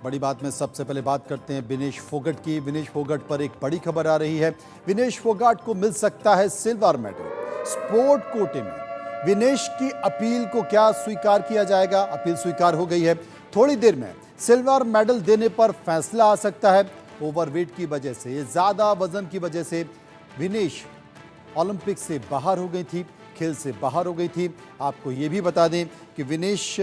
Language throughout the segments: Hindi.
बड़ी बात में सबसे पहले बात करते हैं विनेश फोगाट की। विनेश फोगाट पर एक बड़ी खबर आ रही है। विनेश फोगाट को मिल सकता है सिल्वर मेडल स्पोर्ट कोटे में। विनेश की अपील को क्या स्वीकार किया जाएगा? अपील स्वीकार हो गई है। थोड़ी देर में सिल्वर मेडल देने पर फैसला आ सकता है। ओवरवेट की वजह से, ज्यादा वजन की वजह से विनेश ओलंपिक से बाहर हो गई थी, खेल से बाहर हो गई थी। आपको ये भी बता दें कि विनेश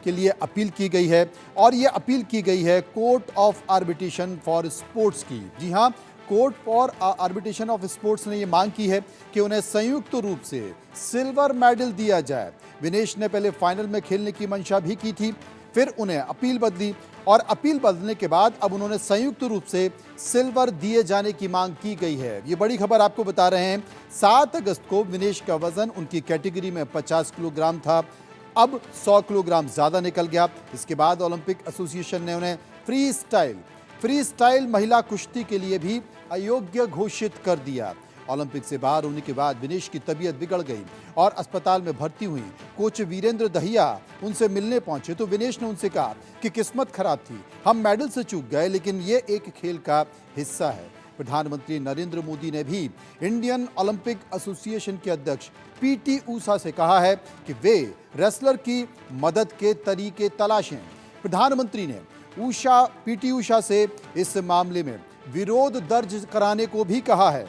के लिए अपील की गई है और ये अपील की गई है court of arbitration for sports की। जी हाँ, court for arbitration of sports ने ये मांग की है कि उन्हें संयुक्त रूप से सिल्वर मेडल दिया जाए। विनेश ने पहले फाइनल में खेलने की मंशा भी की थी, फिर उन्हें अपील बदली और अपील बदलने के बाद अब उन्होंने संयुक्त रूप से सिल्वर दिए जाने की मांग की गई है। ये बड़ी खबर आपको बता रहे हैं। 7 अगस्त को विनेश का वजन उनकी कैटेगरी में 50 किलोग्राम था, अब 100 किलोग्राम ज्यादा निकल गया। इसके बाद ओलंपिक एसोसिएशन ने उन्हें फ्री स्टाइल महिला कुश्ती के लिए भी अयोग्य घोषित कर दिया। ओलंपिक से बाहर होने के बाद विनेश की तबीयत बिगड़ गई और अस्पताल में भर्ती हुई। कोच वीरेंद्र दहिया उनसे मिलने पहुंचे तो विनेश ने उनसे कहा कि किस्मत खराब थी, हम मेडल से चूक गए, लेकिन ये एक खेल का हिस्सा है। प्रधानमंत्री नरेंद्र मोदी ने भी इंडियन ओलंपिक एसोसिएशन के अध्यक्ष पीटी ऊषा से कहा है कि वे रेसलर की मदद के तरीके तलाशें। प्रधानमंत्री ने पीटी ऊषा से इस मामले में विरोध दर्ज कराने को भी कहा है।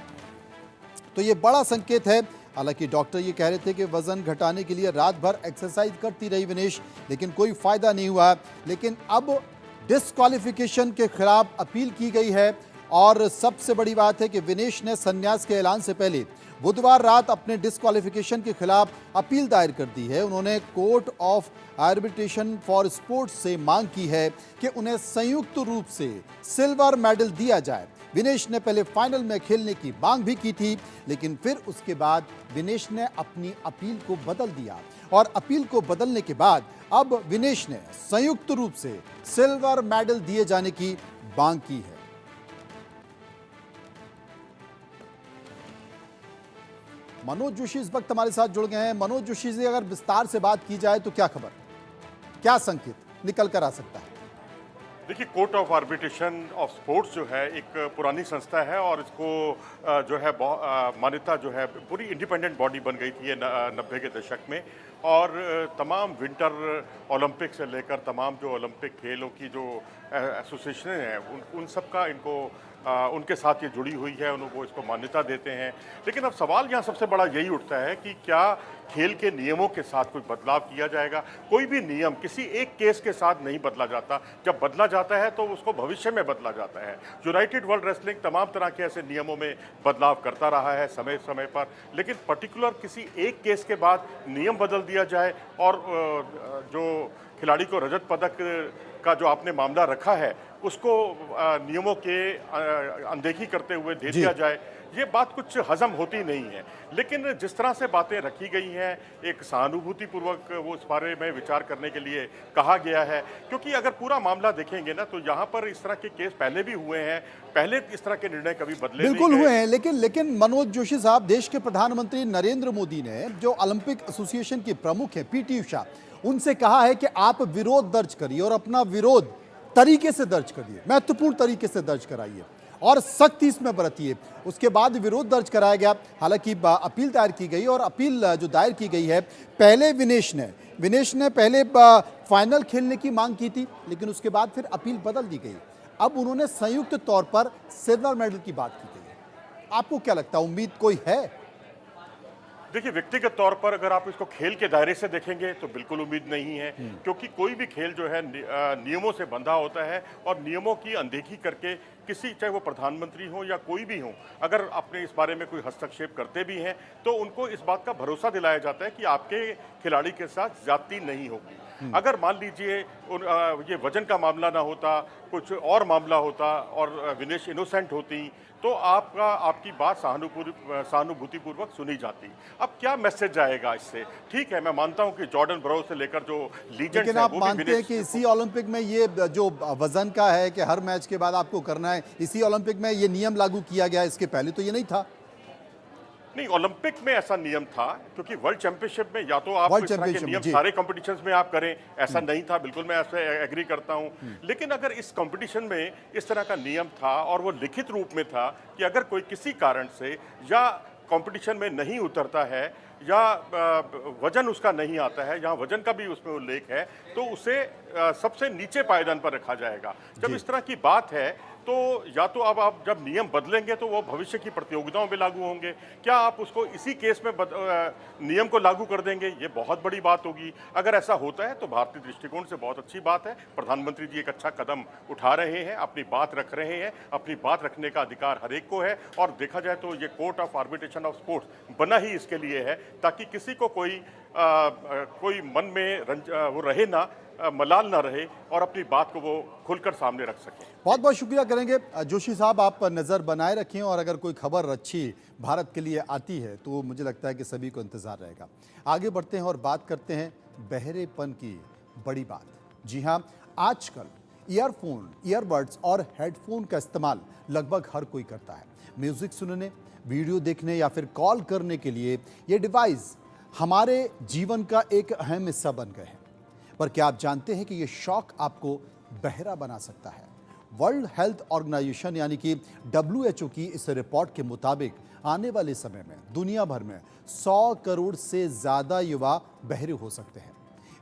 तो ये बड़ा संकेत है। हालांकि डॉक्टर ये कह रहे थे कि वजन घटाने के लिए रात भर एक्सरसाइज करती रही विनेश, लेकिन कोई फायदा नहीं हुआ। लेकिन अब डिस्क्वालिफिकेशन के खिलाफ अपील की गई है और सबसे बड़ी बात है कि विनेश ने संन्यास के ऐलान से पहले बुधवार रात अपने डिस्क्वालिफिकेशन के खिलाफ अपील दायर कर दी है। उन्होंने court of arbitration for sports से मांग की है कि उन्हें संयुक्त रूप से सिल्वर मेडल दिया जाए। विनेश ने पहले फाइनल में खेलने की मांग भी की थी, लेकिन फिर उसके बाद विनेश ने अपनी अपील को बदल दिया और अपील को बदलने के बाद अब विनेश ने संयुक्त रूप से सिल्वर मेडल दिए जाने की मांग की है। मनोज जोशी इस वक्त हमारे साथ जुड़ गए हैं। मनोज जोशी से अगर विस्तार से बात की जाए तो क्या खबर, क्या संकेत निकल कर आ सकता है? देखिए, court of arbitration of sports जो है एक पुरानी संस्था है और इसको जो है मान्यता जो है पूरी इंडिपेंडेंट बॉडी बन गई थी 90 के दशक में। और तमाम विंटर ओलंपिक से लेकर तमाम जो ओलंपिक खेलों की जो एसोसिएशन हैं उन सब का इनको उनके साथ ये जुड़ी हुई है, उनको इसको मान्यता देते हैं। लेकिन अब सवाल यहाँ सबसे बड़ा यही उठता है कि क्या खेल के नियमों के साथ कोई बदलाव किया जाएगा? कोई भी नियम किसी एक केस के साथ नहीं बदला जाता। जब बदला जाता है तो उसको भविष्य में बदला जाता है। यूनाइटेड वर्ल्ड रेसलिंग तमाम तरह के ऐसे नियमों में बदलाव करता रहा है समय समय पर, लेकिन पर्टिकुलर किसी एक केस के बाद नियम बदल दिया जाए और जो खिलाड़ी को रजत पदक का जो आपने मामला रखा है उसको नियमों के अनदेखी करते हुए दे दिया जाए, ये बात कुछ हजम होती नहीं है। लेकिन जिस तरह से बातें रखी गई हैं, एक सहानुभूतिपूर्वक वो इस बारे में विचार करने के लिए कहा गया है, क्योंकि अगर पूरा मामला देखेंगे ना तो यहाँ पर इस तरह के केस पहले भी हुए हैं, पहले इस तरह के निर्णय कभी बदले बिल्कुल हुए हैं। लेकिन मनोज जोशी साहब, देश के प्रधानमंत्री नरेंद्र मोदी ने जो ओलंपिक एसोसिएशन के प्रमुख है पीटी ऊषा, उनसे कहा है कि आप विरोध दर्ज करिए और अपना विरोध तरीके से दर्ज करिए, महत्वपूर्ण तरीके से दर्ज कराइए और सख्ती इसमें बरतिए। उसके बाद विरोध दर्ज कराया गया। हालांकि अपील दायर की गई और अपील जो दायर की गई है, पहले विनेश ने पहले फाइनल खेलने की मांग की थी, लेकिन उसके बाद फिर अपील बदल दी गई। अब उन्होंने संयुक्त तौर पर सिल्वर मेडल की बात की गई है। आपको क्या लगता है, उम्मीद कोई है? देखिए, व्यक्तिगत तौर पर अगर आप इसको खेल के दायरे से देखेंगे तो बिल्कुल उम्मीद नहीं है, क्योंकि कोई भी खेल जो है नियमों से बंधा होता है और नियमों की अनदेखी करके किसी, चाहे वो प्रधानमंत्री हो या कोई भी हो, अगर अपने इस बारे में कोई हस्तक्षेप करते भी हैं तो उनको इस बात का भरोसा दिलाया जाता है कि आपके खिलाड़ी के साथ ज्यादती नहीं होगी। अगर मान लीजिए ये वजन का मामला ना होता, कुछ और मामला होता और विनेश इनोसेंट होती तो आपकी बात सहानुभूतिपूर्वक सुनी जाती। अब क्या मैसेज आएगा इससे? ठीक है, मैं मानता हूं कि जॉर्डन ब्रो से लेकर जो लीजेंड्स हैं, लेकिन आप मानते हैं कि इसी ओलंपिक में ये जो वजन का है कि हर मैच के बाद आपको करना है, इसी ओलंपिक में ये नियम लागू किया गया, इसके पहले तो ये नहीं था? नहीं, ओलंपिक में ऐसा नियम था, क्योंकि वर्ल्ड चैंपियनशिप में या तो आप वर्ल्ड इस तरह के चैंपियनशिप नियम जी। सारे कॉम्पिटिशन्स में आप करें, ऐसा नहीं था, बिल्कुल मैं ऐसे एग्री करता हूं। लेकिन अगर इस कंपटीशन में इस तरह का नियम था और वो लिखित रूप में था कि अगर कोई किसी कारण से या कंपटीशन में नहीं उतरता है या वजन उसका नहीं आता है, यहाँ वजन का भी उसमें उल्लेख है, तो उसे सबसे नीचे पायदान पर रखा जाएगा। जब जी। इस तरह की बात है तो या तो अब आप जब नियम बदलेंगे तो वो भविष्य की प्रतियोगिताओं में लागू होंगे, क्या आप उसको इसी केस में नियम को लागू कर देंगे? ये बहुत बड़ी बात होगी। अगर ऐसा होता है तो भारतीय दृष्टिकोण से बहुत अच्छी बात है। प्रधानमंत्री जी एक अच्छा कदम उठा रहे हैं, अपनी बात रख रहे हैं। अपनी बात रखने का अधिकार हर एक को है, और देखा जाए तो ये court of arbitration of sports बना ही इसके लिए है, ताकि किसी को कोई मन में वो रहे ना, मलाल ना रहे, और अपनी बात को वो खुलकर सामने रख सके। बहुत बहुत शुक्रिया करेंगे जोशी साहब, आप नज़र बनाए रखें, और अगर कोई खबर अच्छी भारत के लिए आती है तो मुझे लगता है कि सभी को इंतज़ार रहेगा। आगे बढ़ते हैं और बात करते हैं बहरेपन की बड़ी बात। जी हाँ, आजकल ईयरफोन, ईयरबड्स और हेडफोन का इस्तेमाल लगभग हर कोई करता है। म्यूज़िक सुनने, वीडियो देखने या फिर कॉल करने के लिए ये डिवाइस हमारे जीवन का एक अहम हिस्सा बन गए हैं। पर क्या आप जानते हैं कि ये शौक आपको बहरा बना सकता है? वर्ल्ड हेल्थ ऑर्गेनाइजेशन यानी कि WHO की इस रिपोर्ट के मुताबिक आने वाले समय में दुनिया भर में 100 करोड़ से ज़्यादा युवा बहरे हो सकते हैं।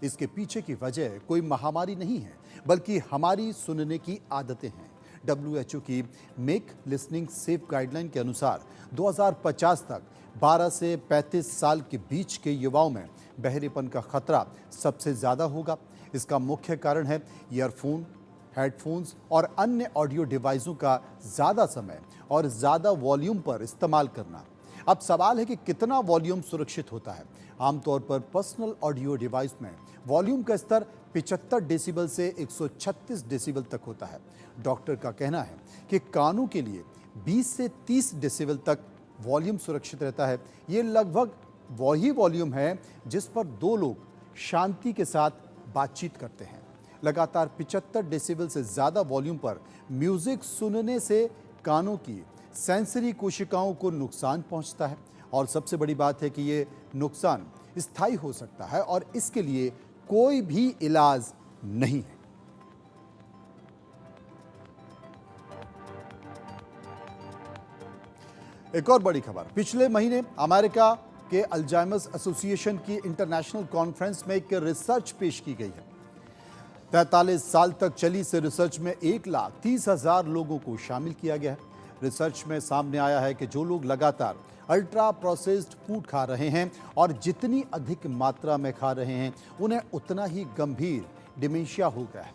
इसके पीछे की वजह कोई महामारी नहीं है, बल्कि हमारी सुनने की आदतें हैं। WHO की मेक लिसनिंग सेफ गाइडलाइन के अनुसार 2050 तक 12 से 35 साल के बीच के युवाओं में बहरेपन का खतरा सबसे ज़्यादा होगा। इसका मुख्य कारण है ईयरफोन, हेडफोन्स और अन्य ऑडियो डिवाइसों का ज़्यादा समय और ज़्यादा वॉल्यूम पर इस्तेमाल करना। अब सवाल है कि कितना वॉल्यूम सुरक्षित होता है। आमतौर पर पर्सनल ऑडियो डिवाइस में वॉल्यूम का स्तर 75 डेसिबल से 136 डेसिबल तक होता है। डॉक्टर का कहना है कि कानों के लिए 20 से 30 डेसिबल तक वॉल्यूम सुरक्षित रहता है। ये लगभग वही वॉल्यूम है जिस पर दो लोग शांति के साथ बातचीत करते हैं। लगातार 75 डेसिबल से ज़्यादा वॉल्यूम पर म्यूज़िक सुनने से कानों की सेंसरी कोशिकाओं को नुकसान पहुंचता है, और सबसे बड़ी बात है कि ये नुकसान स्थायी हो सकता है और इसके लिए कोई भी इलाज नहीं है। एक और बड़ी खबर, पिछले महीने अमेरिका के अल्जाइमर्स एसोसिएशन की इंटरनेशनल कॉन्फ्रेंस में एक रिसर्च पेश की गई है। 43 साल तक चली इस रिसर्च में 1,30,000 लोगों को शामिल किया गया है। रिसर्च में सामने आया है कि जो लोग लगातार अल्ट्रा प्रोसेस्ड फूड खा रहे हैं और जितनी अधिक मात्रा में खा रहे हैं, उन्हें उतना ही गंभीर डिमेंशिया हो गया है।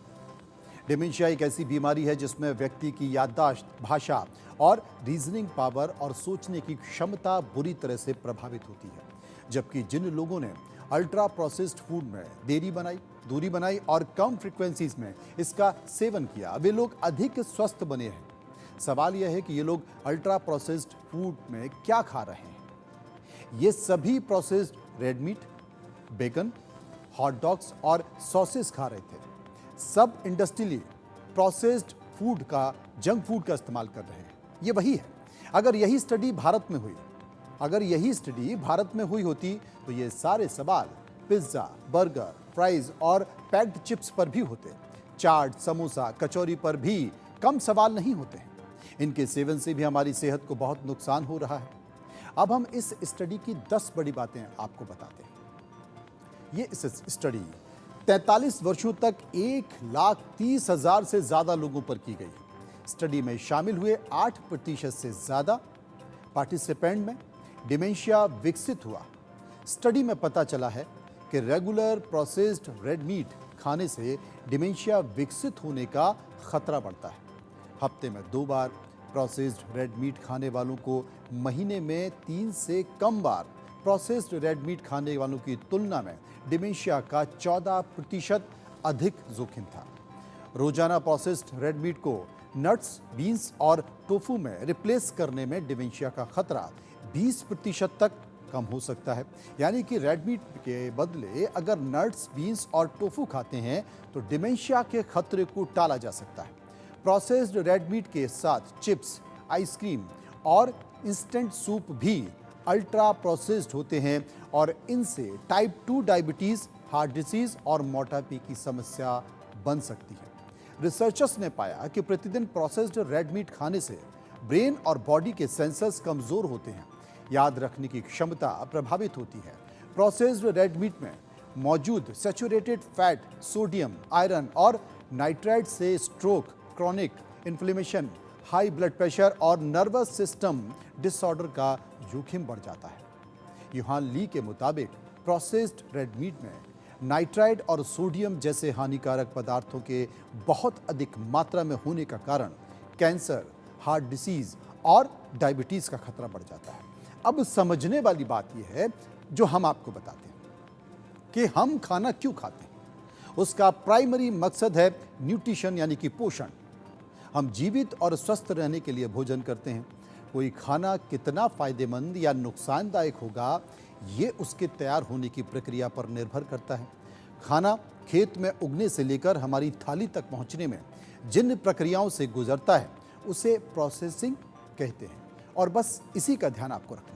डिमेंशिया एक ऐसी बीमारी है जिसमें व्यक्ति की याददाश्त, भाषा और रीजनिंग पावर और सोचने की क्षमता बुरी तरह से प्रभावित होती है। जबकि जिन लोगों ने अल्ट्रा प्रोसेस्ड फूड में दूरी बनाई और कम फ्रीक्वेंसीज में इसका सेवन किया, वे लोग अधिक स्वस्थ बने हैं। सवाल यह है कि ये लोग अल्ट्रा प्रोसेस्ड फूड में क्या खा रहे हैं। ये सभी processed red meat, bacon, hot dogs और सॉसेस खा रहे थे। सब इंडस्ट्रियली प्रोसेस्ड फूड का, जंक फूड का इस्तेमाल कर रहे हैं। ये वही है। अगर यही स्टडी भारत में हुई होती तो ये सारे सवाल पिज्ज़ा, बर्गर, फ्राइज और पैक्ड चिप्स पर भी होते। चाट, समोसा, कचौरी पर भी कम सवाल नहीं होते हैं। इनके सेवन से भी हमारी सेहत को बहुत नुकसान हो रहा है। अब हम इस स्टडी की 10 बड़ी बातें आपको बताते हैं। ये इस स्टडी 43 वर्षों तक 1,30,000 से ज़्यादा लोगों पर की गई है। स्टडी में शामिल हुए 8% से ज़्यादा पार्टिसिपेंट में डिमेंशिया विकसित हुआ। स्टडी में पता चला है कि रेगुलर प्रोसेस्ड रेड मीट खाने से डिमेंशिया विकसित होने का खतरा बढ़ता है। हफ्ते में 2 बार प्रोसेस्ड रेड मीट खाने वालों को महीने में 3 से कम बार प्रोसेस्ड रेड मीट खाने वालों की तुलना में डिमेंशिया का 14% अधिक जोखिम था। रोजाना प्रोसेस्ड रेड मीट को नट्स, बीन्स और टोफू में रिप्लेस करने में डिमेंशिया का खतरा 20% तक कम हो सकता है। यानी कि रेड मीट के बदले अगर नट्स, बीन्स और टोफू खाते हैं तो डिमेंशिया के खतरे को टाला जा सकता है। प्रोसेस्ड रेड मीट के साथ चिप्स, आइसक्रीम और इंस्टेंट सूप भी अल्ट्रा प्रोसेस्ड होते हैं और इनसे टाइप 2 डायबिटीज, हार्ट डिसीज और मोटापे की समस्या बन सकती है। रिसर्चर्स ने पाया कि प्रतिदिन प्रोसेस्ड रेड मीट खाने से ब्रेन और बॉडी के सेंसर्स कमजोर होते हैं, याद रखने की क्षमता प्रभावित होती है। प्रोसेस्ड रेड मीट में मौजूद सैचुरेटेड फैट, सोडियम, आयरन और नाइट्राइट से stroke, chronic inflammation, high blood pressure और नर्वस सिस्टम डिसऑर्डर का जोखिम बढ़ जाता है। यूहान ली के मुताबिक प्रोसेस्ड रेड मीट में नाइट्राइट और सोडियम जैसे हानिकारक पदार्थों के बहुत अधिक मात्रा में होने का कारण कैंसर, हार्ट डिसीज और डायबिटीज का खतरा बढ़ जाता है। अब समझने वाली बात यह है जो हम आपको बताते हैं कि हम खाना क्यों खाते हैं। उसका प्राइमरी मकसद है न्यूट्रिशन यानी कि पोषण। हम जीवित और स्वस्थ रहने के लिए भोजन करते हैं। कोई खाना कितना फायदेमंद या नुकसानदायक होगा ये उसके तैयार होने की प्रक्रिया पर निर्भर करता है। खाना खेत में उगने से लेकर हमारी थाली तक पहुंचने में जिन प्रक्रियाओं से गुजरता है उसे प्रोसेसिंग कहते हैं और बस इसी का ध्यान आपको रखना है।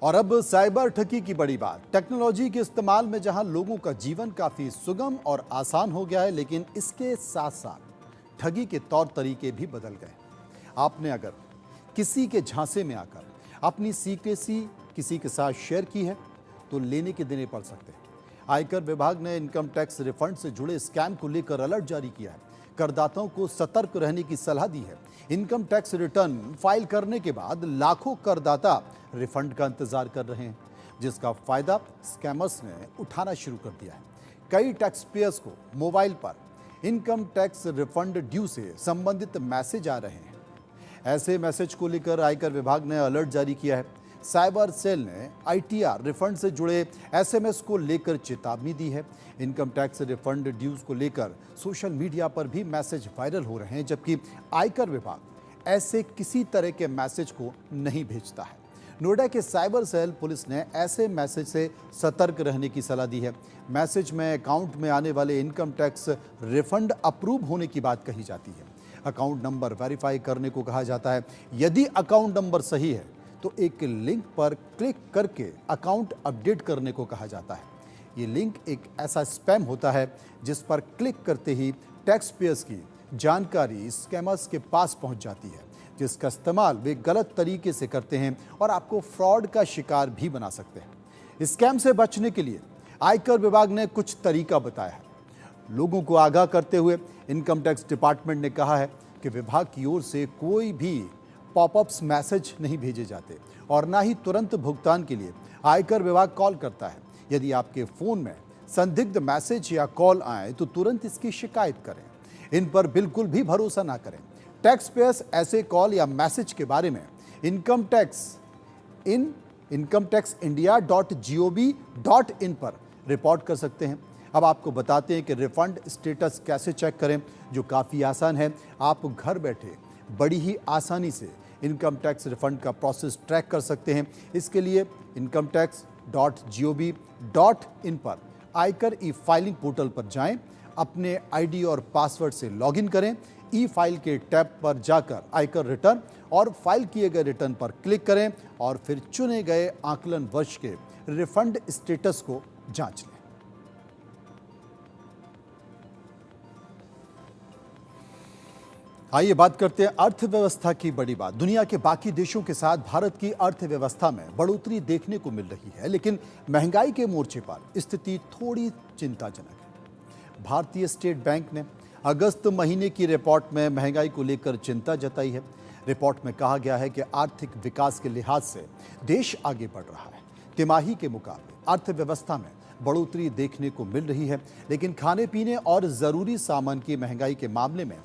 और अब साइबर ठगी की बड़ी बात। टेक्नोलॉजी के इस्तेमाल में जहां लोगों का जीवन काफी सुगम और आसान हो गया है, लेकिन इसके साथ साथ ठगी के तौर तरीके भी बदल गए। आपने अगर किसी के झांसे में आकर अपनी सीक्रेसी किसी के साथ शेयर की है तो लेने के देने पड़ सकते हैं। आयकर विभाग ने इनकम टैक्स रिफंड से जुड़े स्कैम को लेकर अलर्ट जारी किया है। करदाताओं को सतर्क रहने की सलाह दी है। इनकम टैक्स रिटर्न फाइल करने के बाद लाखों करदाता रिफंड का इंतजार कर रहे हैं, जिसका फायदा स्कैमर्स ने उठाना शुरू कर दिया है। कई टैक्स पेयर्स को मोबाइल पर इनकम टैक्स रिफंड ड्यू से संबंधित मैसेज आ रहे हैं। ऐसे मैसेज को लेकर आयकर विभाग ने अलर्ट जारी किया है। साइबर सेल ने आईटीआर रिफंड से जुड़े एसएमएस को लेकर चेतावनी दी है। इनकम टैक्स रिफंड ड्यूज को लेकर सोशल मीडिया पर भी मैसेज वायरल हो रहे हैं, जबकि आयकर विभाग ऐसे किसी तरह के मैसेज को नहीं भेजता है। नोएडा के साइबर सेल पुलिस ने ऐसे मैसेज से सतर्क रहने की सलाह दी है। मैसेज में अकाउंट में आने वाले इनकम टैक्स रिफंड अप्रूव होने की बात कही जाती है। अकाउंट नंबर वेरीफाई करने को कहा जाता है। यदि अकाउंट नंबर सही है तो एक लिंक पर क्लिक करके अकाउंट अपडेट करने को कहा जाता है। ये लिंक एक ऐसा स्पैम होता है जिस पर क्लिक करते ही टैक्स पेयर्स की जानकारी स्कैमर्स के पास पहुंच जाती है, जिसका इस्तेमाल वे गलत तरीके से करते हैं और आपको फ्रॉड का शिकार भी बना सकते हैं। स्कैम से बचने के लिए आयकर विभाग ने कुछ तरीका बताया है। लोगों को आगाह करते हुए इनकम टैक्स डिपार्टमेंट ने कहा है कि विभाग की ओर से कोई भी पॉपअप्स मैसेज नहीं भेजे जाते और ना ही तुरंत भुगतान के लिए आयकर विभाग कॉल करता है। यदि आपके फ़ोन में संदिग्ध मैसेज या कॉल आए तो तुरंत इसकी शिकायत करें। इन पर बिल्कुल भी भरोसा ना करें। टैक्स पेयर्स ऐसे कॉल या मैसेज के बारे में incometaxindia.gov.in पर रिपोर्ट कर सकते हैं। अब आपको बताते हैं कि रिफंड स्टेटस कैसे चेक करें, जो काफ़ी आसान है। आप घर बैठे बड़ी ही आसानी से इनकम टैक्स रिफंड का प्रोसेस ट्रैक कर सकते हैं। इसके लिए incometax.gov.in पर आयकर ई फाइलिंग पोर्टल पर जाएं, अपने आईडी और पासवर्ड से लॉगिन करें। ई फाइल के टैब पर जाकर आयकर रिटर्न और फाइल किए गए रिटर्न पर क्लिक करें और फिर चुने गए आकलन वर्ष के रिफंड स्टेटस को जांच लें। आइए बात करते हैं अर्थव्यवस्था की बड़ी बात। दुनिया के बाकी देशों के साथ भारत की अर्थव्यवस्था में बढ़ोतरी देखने को मिल रही है, लेकिन महंगाई के मोर्चे पर स्थिति थोड़ी चिंताजनक है। भारतीय स्टेट बैंक ने अगस्त महीने की रिपोर्ट में महंगाई को लेकर चिंता जताई है। रिपोर्ट में कहा गया है कि आर्थिक विकास के लिहाज से देश आगे बढ़ रहा है। तिमाही के मुकाबले अर्थव्यवस्था में बढ़ोतरी देखने को मिल रही है, लेकिन खाने पीने और ज़रूरी सामान की महंगाई के मामले में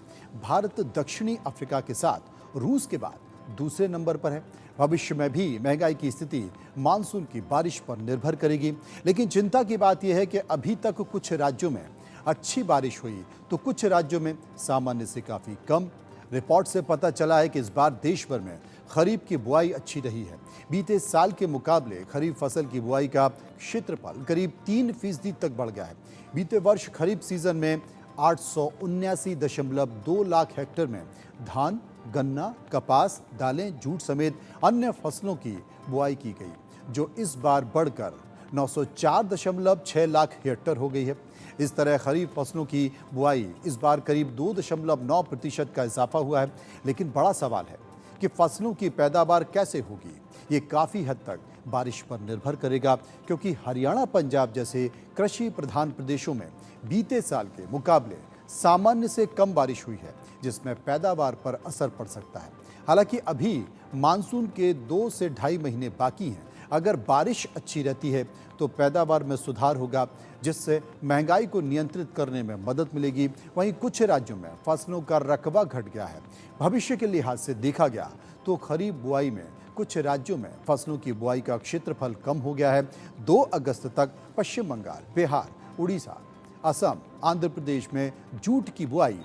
भारत दक्षिणी अफ्रीका के साथ रूस के बाद दूसरे नंबर पर है। भविष्य में भी महंगाई की स्थिति मानसून की बारिश पर निर्भर करेगी, लेकिन चिंता की बात यह है कि अभी तक कुछ राज्यों में अच्छी बारिश हुई तो कुछ राज्यों में सामान्य से काफ़ी कम। रिपोर्ट से पता चला है कि इस बार देश भर में खरीफ की बुआई अच्छी रही है। बीते साल के मुकाबले खरीफ फसल की बुआई का क्षेत्रफल करीब 3% तक बढ़ गया है। बीते वर्ष खरीफ सीजन में 879.2 लाख हेक्टेयर में धान, गन्ना, कपास, दालें, जूट समेत अन्य फसलों की बुआई की गई, जो इस बार बढ़कर 904.6 लाख हेक्टेयर हो गई है। इस तरह खरीफ फसलों की बुआई इस बार करीब 2.9% का इजाफा हुआ है। लेकिन बड़ा सवाल है कि फसलों की पैदावार कैसे होगी। ये काफ़ी हद तक बारिश पर निर्भर करेगा, क्योंकि हरियाणा, पंजाब जैसे कृषि प्रधान प्रदेशों में बीते साल के मुकाबले सामान्य से कम बारिश हुई है, जिसमें पैदावार पर असर पड़ सकता है। हालांकि अभी मानसून के 2 से ढाई महीने बाकी हैं। अगर बारिश अच्छी रहती है तो पैदावार में सुधार होगा, जिससे महंगाई को नियंत्रित करने में मदद मिलेगी। वहीं कुछ राज्यों में फसलों का रकबा घट गया है। भविष्य के लिहाज से देखा गया तो खरीफ बुआई में कुछ राज्यों में फसलों की बुआई का क्षेत्रफल कम हो गया है। 2 अगस्त तक पश्चिम बंगाल, बिहार, उड़ीसा, असम, आंध्र प्रदेश में जूट की बुआई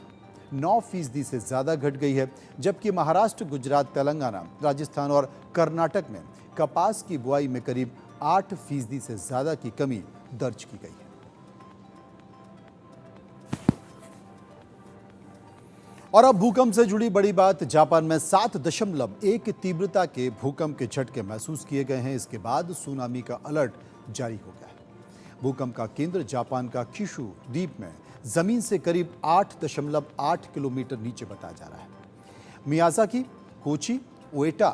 9% से ज़्यादा घट गई है, जबकि महाराष्ट्र, गुजरात, तेलंगाना, राजस्थान और कर्नाटक में कपास की बुआई में करीब 8% से ज़्यादा की कमी दर्ज की गई है। और अब भूकंप से जुड़ी बड़ी बात। जापान में 7.1 तीव्रता के भूकंप के झटके महसूस किए गए हैं। इसके बाद सुनामी का अलर्ट जारी हो गया है। भूकंप का केंद्र जापान का क्यूशू द्वीप में जमीन से करीब 8.8 किलोमीटर नीचे बताया जा रहा है। मियाजाकी, कोची, ओएटा,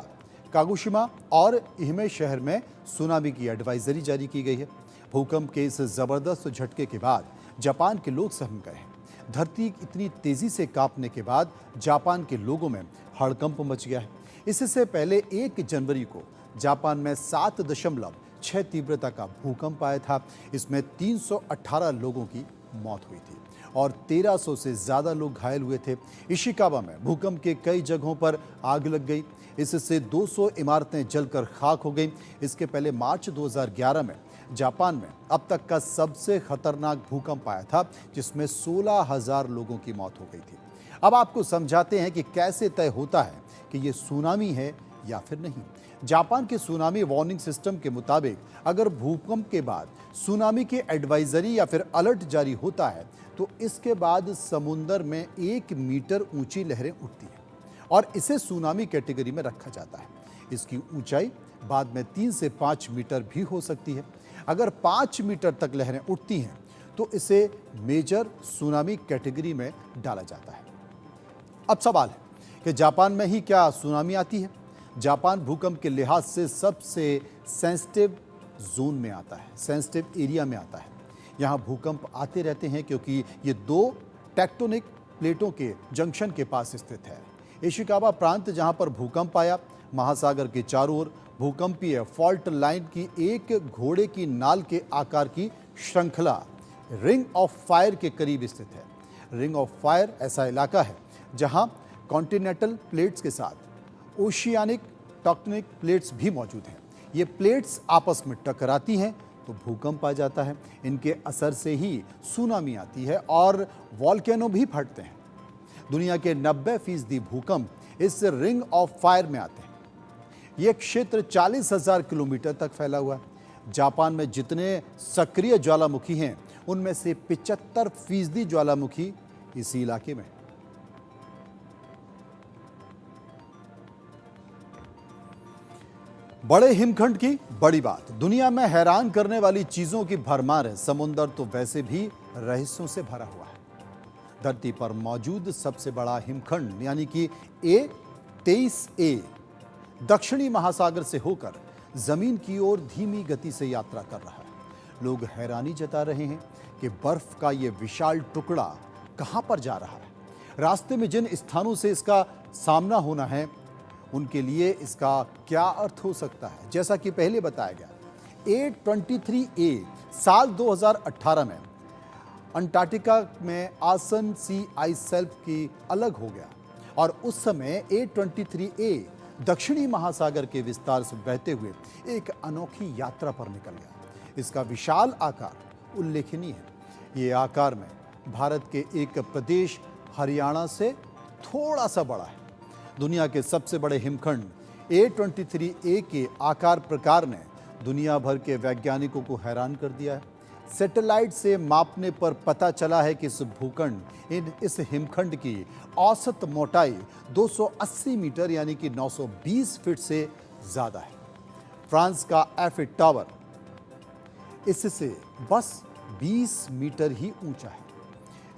कागोशिमा और इहमे शहर में सुनामी की एडवाइजरी जारी की गई है। भूकंप के इस जबरदस्त झटके के बाद जापान के लोग सहम गए हैं। धरती इतनी तेजी से कांपने के बाद जापान के लोगों में हड़कंप मच गया है। इससे पहले 1 जनवरी को जापान में 7.6 तीव्रता का भूकंप आया था। इसमें 318 लोगों की मौत हुई थी और 1300 से ज़्यादा लोग घायल हुए थे। इशिकावा में भूकंप के कई जगहों पर आग लग गई। इससे 200 इमारतें जलकर खाक हो गईं। इसके पहले मार्च 2011 में जापान में अब तक का सबसे खतरनाक भूकंप आया था, जिसमें 16,000 लोगों की मौत हो गई थी। अब आपको समझाते हैं कि कैसे तय होता है कि ये सुनामी है या फिर नहीं। जापान के सुनामी वार्निंग सिस्टम के मुताबिक अगर भूकंप के बाद सुनामी की एडवाइजरी या फिर अलर्ट जारी होता है तो इसके बाद समुद्र में 1 मीटर ऊंची लहरें उठती हैं और इसे सुनामी कैटेगरी में रखा जाता है। इसकी ऊंचाई बाद में 3 से 5 मीटर भी हो सकती है। अगर 5 मीटर तक लहरें उठती हैं तो इसे मेजर सुनामी कैटेगरी में डाला जाता है। अब सवाल है कि जापान में ही क्या सुनामी आती है? जापान भूकंप के लिहाज से सबसे सेंसिटिव जोन में आता है, सेंसिटिव एरिया में आता है। यहाँ भूकंप आते रहते हैं क्योंकि ये 2 टेक्टोनिक प्लेटों के जंक्शन के पास स्थित है। इशिकावा प्रांत, जहाँ पर भूकंप आया, महासागर के चारों ओर भूकंपीय फॉल्ट लाइन की एक घोड़े की नाल के आकार की श्रृंखला रिंग ऑफ फायर के करीब स्थित है। रिंग ऑफ फायर ऐसा इलाका है जहां कॉन्टिनेंटल प्लेट्स के साथ ओशियानिक टेक्टोनिक प्लेट्स भी मौजूद हैं। ये प्लेट्स आपस में टकराती हैं तो भूकंप आ जाता है। इनके असर से ही सुनामी आती है और वॉल्केनो भी फटते हैं। दुनिया के 90% भूकंप इस रिंग ऑफ फायर में आते हैं। यह क्षेत्र 40,000 किलोमीटर तक फैला हुआ है। जापान में जितने सक्रिय ज्वालामुखी हैं उनमें से 75% ज्वालामुखी इसी इलाके में। बड़े हिमखंड की बड़ी बात। दुनिया में हैरान करने वाली चीजों की भरमार है। समुद्र तो वैसे भी रहस्यों से भरा हुआ है। धरती पर मौजूद सबसे बड़ा हिमखंड यानी कि A23A दक्षिणी महासागर से होकर जमीन की ओर धीमी गति से यात्रा कर रहा है। लोग हैरानी जता रहे हैं कि बर्फ का यह विशाल टुकड़ा कहां पर जा रहा है। रास्ते में जिन स्थानों से इसका सामना होना है उनके लिए इसका क्या अर्थ हो सकता है। जैसा कि पहले बताया गया, A23A साल 2018 में अंटार्कटिका में आसन सी आइस शेल्फ की अलग हो गया और उस समय A23A दक्षिणी महासागर के विस्तार से बहते हुए एक अनोखी यात्रा पर निकल गया। इसका विशाल आकार उल्लेखनीय है। ये आकार में भारत के एक प्रदेश हरियाणा से थोड़ा सा बड़ा है। दुनिया के सबसे बड़े हिमखंड A23A के आकार प्रकार ने दुनिया भर के वैज्ञानिकों को हैरान कर दिया है। सैटेलाइट से मापने पर पता चला है कि इस हिमखंड की औसत मोटाई 280 मीटर यानी कि 920 फीट से ज्यादा है। फ्रांस का एफिल टावर इससे बस 20 मीटर ही ऊंचा है।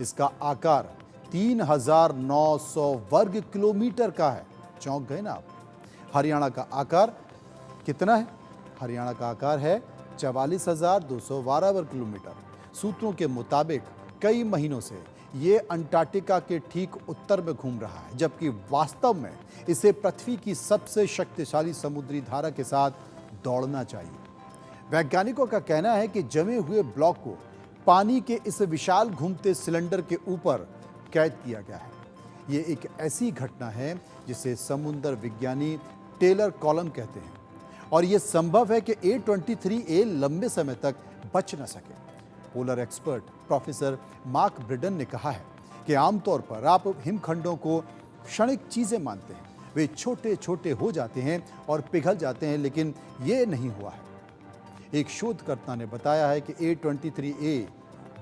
इसका आकार 3,900 वर्ग किलोमीटर का है। चौंक गए ना आप? हरियाणा का आकार कितना है? हरियाणा का आकार है 44,212 वर्ग किलोमीटर। सूत्रों के मुताबिक कई महीनों से ये अंटार्कटिका के ठीक उत्तर में घूम रहा है, जबकि वास्तव में इसे पृथ्वी की सबसे शक्तिशाली समुद्री धारा के साथ दौड़ना चाहिए। वैज्ञानिकों का कहना है कि जमे हुए ब्लॉक को पानी के इस विशाल घूमते सिलेंडर के ऊपर कैद किया गया है। ये एक ऐसी घटना है जिसे समुद्र विज्ञानी टेलर कॉलम कहते हैं, और यह संभव है कि A23A लंबे समय तक बच न सके। पोलर एक्सपर्ट प्रोफेसर मार्क ब्रिडन ने कहा है कि आमतौर पर आप हिमखंडों को क्षणिक चीजें मानते हैं, वे छोटे छोटे हो जाते हैं और पिघल जाते हैं, लेकिन ये नहीं हुआ है। एक शोधकर्ता ने बताया है कि A23A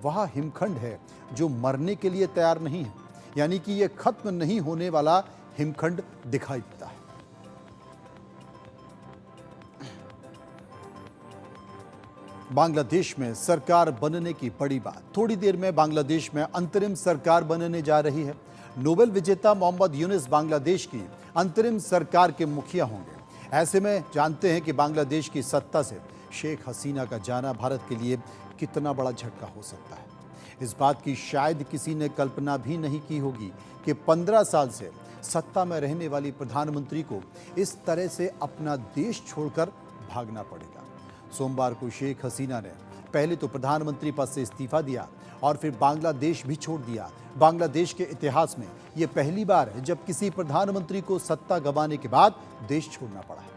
वह हिमखंड है जो मरने के लिए तैयार नहीं है, यानी कि यह खत्म नहीं होने वाला हिमखंड दिखाई देता है। बांग्लादेश में सरकार बनने की बड़ी बात। थोड़ी देर में बांग्लादेश में अंतरिम सरकार बनने जा रही है। नोबेल विजेता मोहम्मद यूनुस बांग्लादेश की अंतरिम सरकार के मुखिया होंगे। ऐसे में जानते हैं कि बांग्लादेश की सत्ता से शेख हसीना का जाना भारत के लिए कितना बड़ा झटका हो सकता है। इस बात की शायद किसी ने कल्पना भी नहीं की होगी कि 15 साल से सत्ता में रहने वाली प्रधानमंत्री को इस तरह से अपना देश छोड़कर भागना पड़ेगा। सोमवार को शेख हसीना ने पहले तो प्रधानमंत्री पद से इस्तीफा दिया और फिर बांग्लादेश भी छोड़ दिया। बांग्लादेश के इतिहास में यह पहली बार है जब किसी प्रधानमंत्री को सत्ता गंवाने के बाद देश छोड़ना पड़ा है।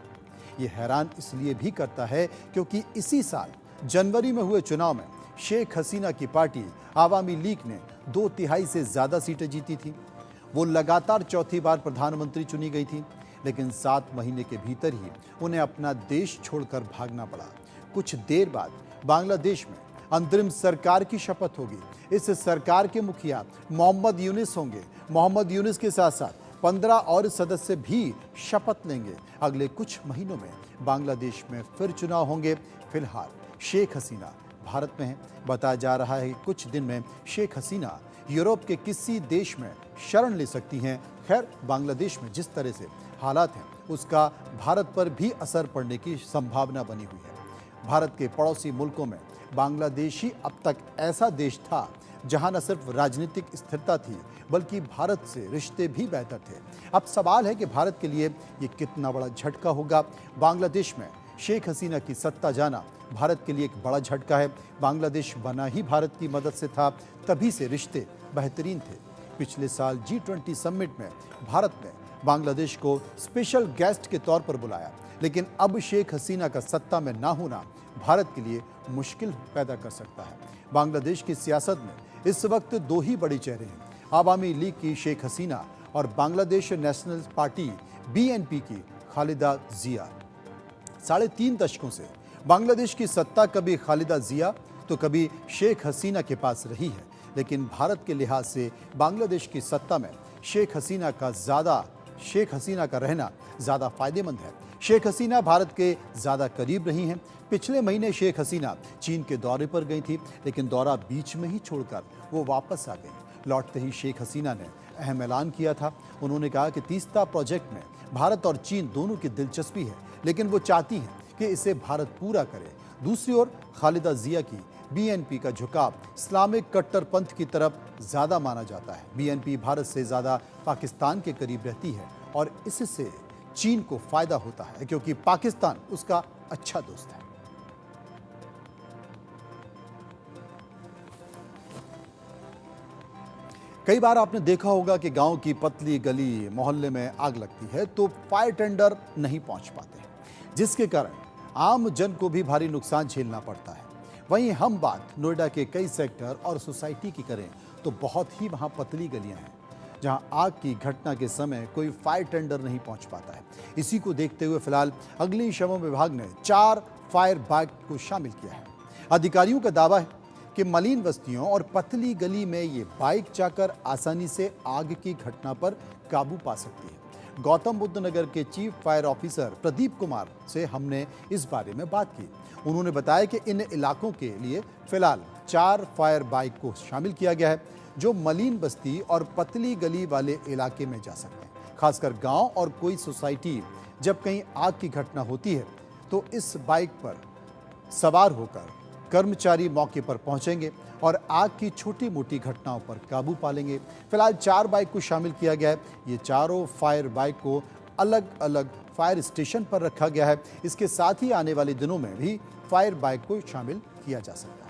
यह हैरान इसलिए भी करता है क्योंकि इसी साल जनवरी में हुए चुनाव में शेख हसीना की पार्टी आवामी लीग ने 2/3 से ज्यादा सीटें जीती थी। वो लगातार चौथी बार प्रधानमंत्री चुनी गई थी, लेकिन 7 महीने के भीतर ही उन्हें अपना देश छोड़कर भागना पड़ा। कुछ देर बाद बांग्लादेश में अंतरिम सरकार की शपथ होगी। इस सरकार के मुखिया मोहम्मद यूनुस होंगे। मोहम्मद यूनुस के साथ साथ 15 और सदस्य भी शपथ लेंगे। अगले कुछ महीनों में बांग्लादेश में फिर चुनाव होंगे। फिलहाल शेख हसीना भारत में है। बताया जा रहा है कि कुछ दिन में शेख हसीना यूरोप के किसी देश में शरण ले सकती हैं। खैर, बांग्लादेश में जिस तरह से हालात हैं उसका भारत पर भी असर पड़ने की संभावना बनी हुई है। भारत के पड़ोसी मुल्कों में बांग्लादेश ही अब तक ऐसा देश था जहां न सिर्फ राजनीतिक स्थिरता थी बल्कि भारत से रिश्ते भी बेहतर थे। अब सवाल है कि भारत के लिए ये कितना बड़ा झटका होगा। बांग्लादेश में शेख हसीना की सत्ता जाना भारत के लिए एक बड़ा झटका है। बांग्लादेश बना ही भारत की मदद से था, तभी से रिश्ते बेहतरीन थे। पिछले साल G20 समिट में भारत ने बांग्लादेश को स्पेशल गेस्ट के तौर पर बुलाया, लेकिन अब शेख हसीना का सत्ता में ना होना भारत के लिए मुश्किल पैदा कर सकता है। बांग्लादेश की सियासत में इस वक्त 2 ही बड़े चेहरे हैं, आवामी लीग की शेख हसीना और बांग्लादेश नेशनल पार्टी BNP की खालिदा जिया। 3.5 दशकों से बांग्लादेश की सत्ता कभी खालिदा जिया तो कभी शेख हसीना के पास रही है, लेकिन भारत के लिहाज से बांग्लादेश की सत्ता में शेख हसीना का रहना ज़्यादा फायदेमंद है। शेख हसीना भारत के ज़्यादा करीब रही हैं। पिछले महीने शेख हसीना चीन के दौरे पर गई थी, लेकिन दौरा बीच में ही छोड़कर वो वापस आ गई। लौटते ही शेख हसीना ने अहम ऐलान किया था। उन्होंने कहा कि तीस्ता प्रोजेक्ट में भारत और चीन दोनों की दिलचस्पी है, लेकिन वो चाहती हैं कि इसे भारत पूरा करे। दूसरी ओर खालिदा जिया की BNP का झुकाव इस्लामिक कट्टरपंथ की तरफ ज़्यादा माना जाता है। BNP भारत से ज़्यादा पाकिस्तान के करीब रहती है और इससे चीन को फायदा होता है क्योंकि पाकिस्तान उसका अच्छा दोस्त है। कई बार आपने देखा होगा कि गांव की पतली गली मोहल्ले में आग लगती है तो फायर टेंडर नहीं पहुंच पाते, जिसके कारण आम जन को भी भारी नुकसान झेलना पड़ता है। वहीं हम बात नोएडा के कई सेक्टर और सोसाइटी की करें तो बहुत ही वहां पतली गलियां हैं जहां आग की घटना के समय कोई फायर टेंडर नहीं पहुंच पाता है। इसी को देखते हुए फिलहाल अग्निशमन विभाग ने 4 फायर बाइक को शामिल किया है। अधिकारियों का दावा है कि मलिन बस्तियों और पतली गली में ये बाइक जाकर आसानी से आग की घटना पर काबू पा सकती है। गौतम बुद्ध नगर के chief fire officer Pradeep Kumar से हमने इस बारे में बात की। उन्होंने बताया कि इन इलाकों के लिए फिलहाल 4 फायर बाइक को शामिल किया गया है, जो मलिन बस्ती और पतली गली वाले इलाके में जा सकते हैं। खासकर गांव और कोई सोसाइटी जब कहीं आग की घटना होती है तो इस बाइक पर सवार होकर कर्मचारी मौके पर पहुंचेंगे और आग की छोटी मोटी घटनाओं पर काबू पा लेंगे। फिलहाल 4 बाइक को शामिल किया गया है। ये चारों फायर बाइक को अलग अलग फायर स्टेशन पर रखा गया है। इसके साथ ही आने वाले दिनों में भी फायर बाइक को शामिल किया जा सकता है।